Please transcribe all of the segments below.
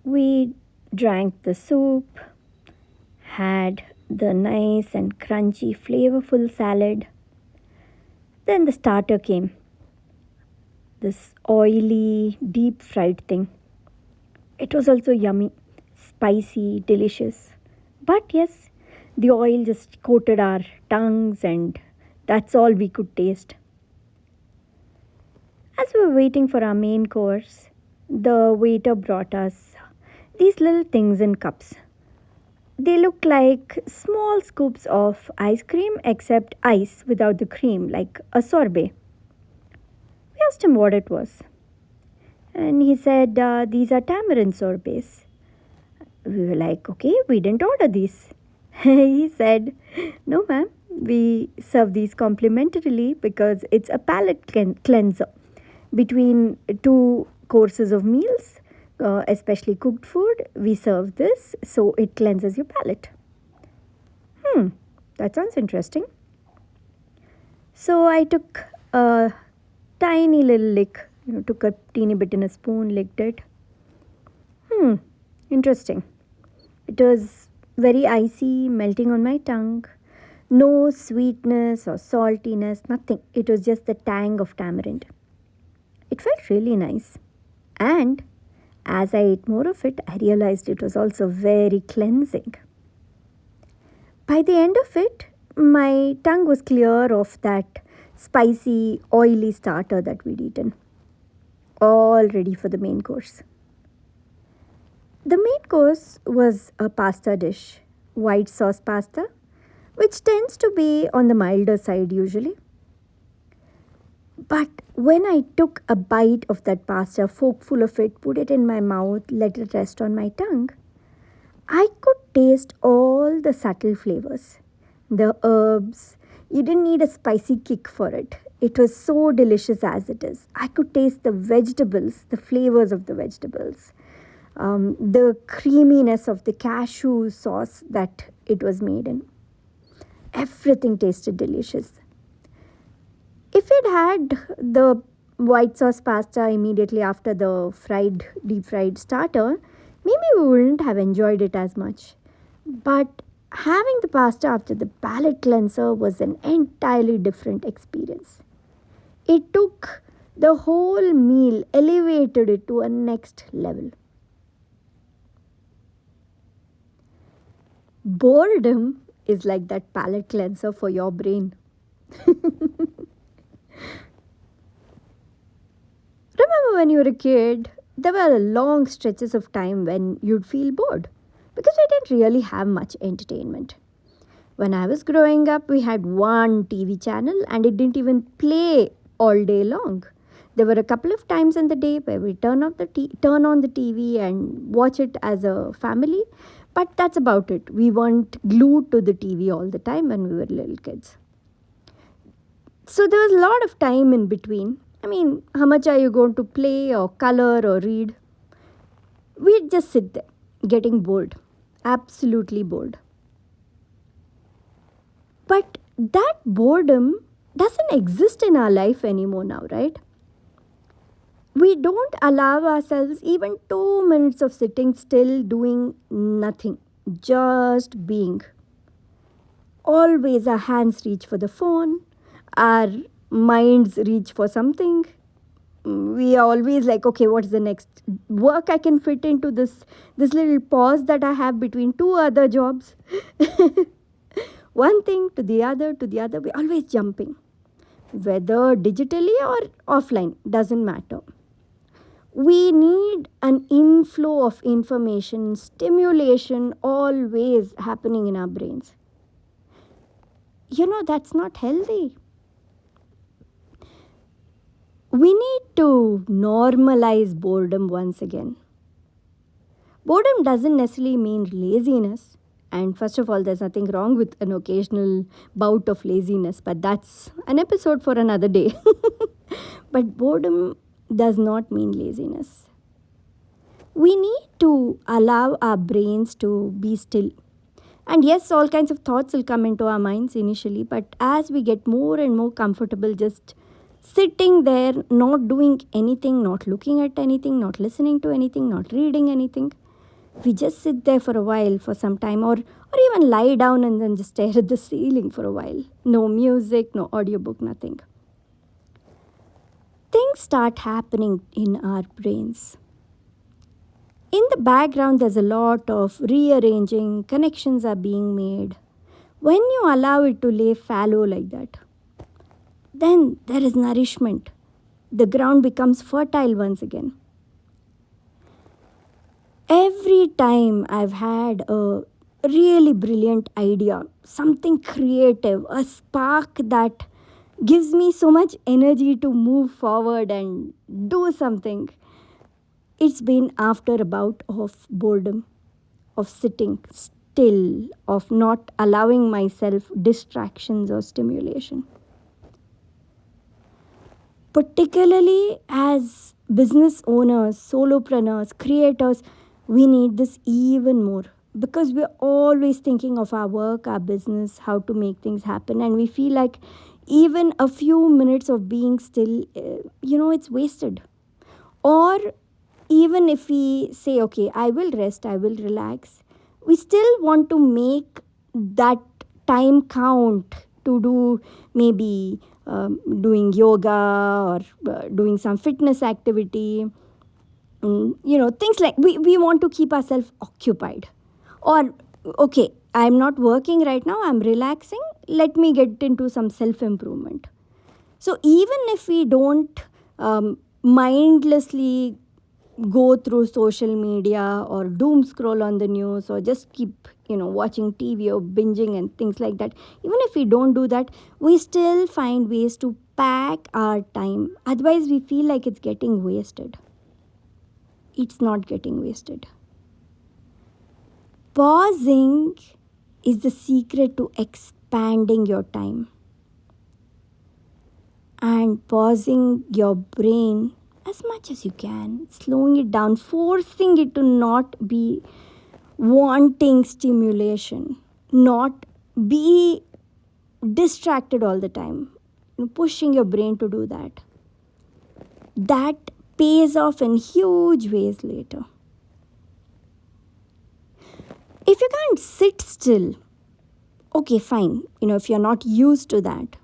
We drank the soup, had the nice and crunchy, flavorful salad. Then the starter came, this oily, deep fried thing. It was also yummy, spicy, delicious. But yes, the oil just coated our tongues, and that's all we could taste. As we were waiting for our main course, the waiter brought us these little things in cups. They look like small scoops of ice cream, except ice without the cream, like a sorbet. We asked him what it was, and he said, "These are tamarind sorbets." We were like, "Okay, we didn't order these." He said, "No, ma'am, we serve these complimentarily because it's a palate cleanser between two courses of meals, especially cooked food. We serve this so it cleanses your palate." Hmm, that sounds interesting. So I took a tiny little lick, took a teeny bit in a spoon, licked it. Hmm, interesting. It was very icy, melting on my tongue. No sweetness or saltiness, nothing. It was just the tang of tamarind. It felt really nice. And as I ate more of it, I realized it was also very cleansing. By the end of it, my tongue was clear of that spicy, oily starter that we'd eaten. All ready for the main course. The main course was a pasta dish, white sauce pasta, which tends to be on the milder side usually. But when I took a bite of that pasta, forkful of it, put it in my mouth, let it rest on my tongue, I could taste all the subtle flavors. The herbs, you didn't need a spicy kick for it. It was so delicious as it is. I could taste the vegetables, the flavors of the vegetables, the creaminess of the cashew sauce that it was made in. Everything tasted delicious. If it had the white sauce pasta immediately after the deep fried starter, maybe we wouldn't have enjoyed it as much. But having the pasta after the palate cleanser was an entirely different experience. It took the whole meal, elevated it to a next level. Boredom is like that palate cleanser for your brain. Remember when you were a kid, there were long stretches of time when you'd feel bored because we didn't really have much entertainment. When I was growing up, we had one TV channel and it didn't even play all day long. There were a couple of times in the day where we turn on the TV and watch it as a family, but that's about it. We weren't glued to the TV all the time when we were little kids. So there was a lot of time in between. I mean, how much are you going to play or color or read? We'd just sit there, getting bored. Absolutely bored. But that boredom doesn't exist in our life anymore now, right? We don't allow ourselves even 2 minutes of sitting still doing nothing, just being. Always our hands reach for the phone, our minds reach for something. We are always like, okay, what's the next work I can fit into this little pause that I have between two other jobs? One thing to the other, to the other. We're always jumping. Whether digitally or offline, doesn't matter. We need an inflow of information, stimulation always happening in our brains. That's not healthy. We need to normalize boredom once again. Boredom doesn't necessarily mean laziness. And first of all, there's nothing wrong with an occasional bout of laziness, but that's an episode for another day. But boredom does not mean laziness. We need to allow our brains to be still. And yes, all kinds of thoughts will come into our minds initially, but as we get more and more comfortable just sitting there, not doing anything, not looking at anything, not listening to anything, not reading anything, We just sit there for a while, for some time, or even lie down and then just stare at the ceiling for a while. No music, no audiobook, nothing. Things start happening in our brains. In the background, there's a lot of rearranging, connections are being made. When you allow it to lay fallow like that, then there is nourishment. The ground becomes fertile once again. Every time I've had a really brilliant idea, something creative, a spark that gives me so much energy to move forward and do something, it's been after a bout of boredom, of sitting still, of not allowing myself distractions or stimulation. Particularly as business owners, solopreneurs, creators, we need this even more because we're always thinking of our work, our business, how to make things happen, and we feel like even a few minutes of being still, it's wasted. Or even if we say, okay, I will rest, I will relax, we still want to make that time count to do maybe doing yoga or doing some fitness activity. Things like we want to keep ourselves occupied. Or, okay, I'm not working right now, I'm relaxing, let me get into some self improvement. So, even if we don't mindlessly go through social media or doom scroll on the news or just keep watching TV or binging and things like that, even if we don't do that, we still find ways to pack our time. Otherwise we feel like it's getting wasted. It's not getting wasted. Pausing is the secret to expanding your time and pausing your brain as much as you can, slowing it down, forcing it to not be wanting stimulation, not be distracted all the time, pushing your brain to do that. That pays off in huge ways later. If you can't sit still, okay, fine, if you're not used to that,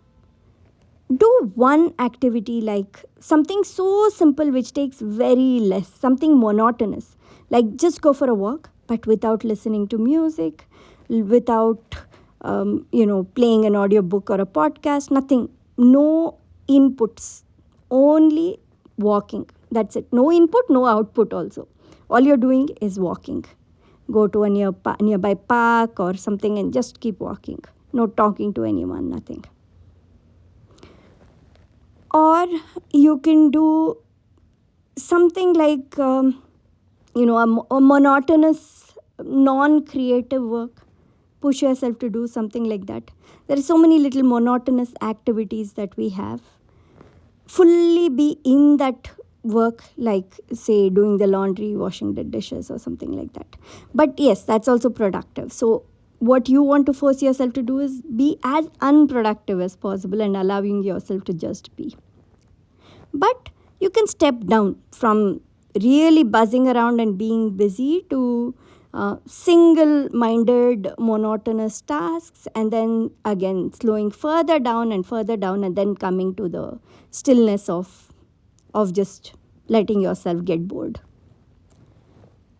do one activity like something so simple which takes very less, something monotonous, like just go for a walk but without listening to music, without playing an audiobook or a podcast, nothing, no inputs, only walking, that's it. No input, no output also. All you're doing is walking. Go to a nearby park or something and just keep walking. No talking to anyone, nothing. Or you can do something like, a monotonous, non-creative work. Push yourself to do something like that. There are so many little monotonous activities that we have. Fully be in that work, like say doing the laundry, washing the dishes or something like that. But yes, that's also productive. So what you want to force yourself to do is be as unproductive as possible and allowing yourself to just be. But you can step down from really buzzing around and being busy to single-minded, monotonous tasks, and then again slowing further down and then coming to the stillness of just letting yourself get bored.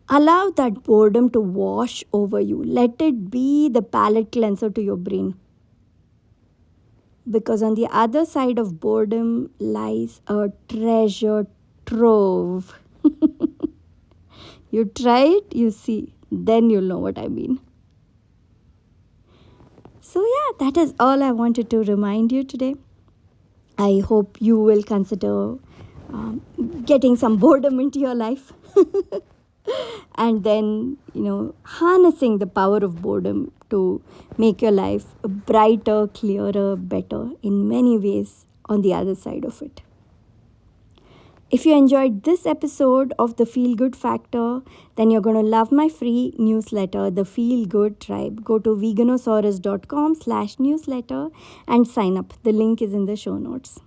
Allow that boredom to wash over you. Let it be the palate cleanser to your brain. Because on the other side of boredom lies a treasure trove. You try it, you see, then you'll know what I mean. So yeah, that is all I wanted to remind you today. I hope you will consider getting some boredom into your life. And then, harnessing the power of boredom to make your life brighter, clearer, better in many ways on the other side of it. If you enjoyed this episode of The Feel Good Factor, then you're going to love my free newsletter, The Feel Good Tribe. Go to veganosaurus.com/newsletter and sign up. The link is in the show notes.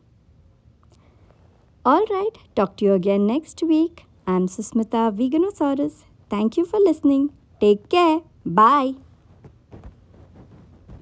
All right, talk to you again next week. I'm Susmita Veganosaurus. Thank you for listening. Take care. Bye.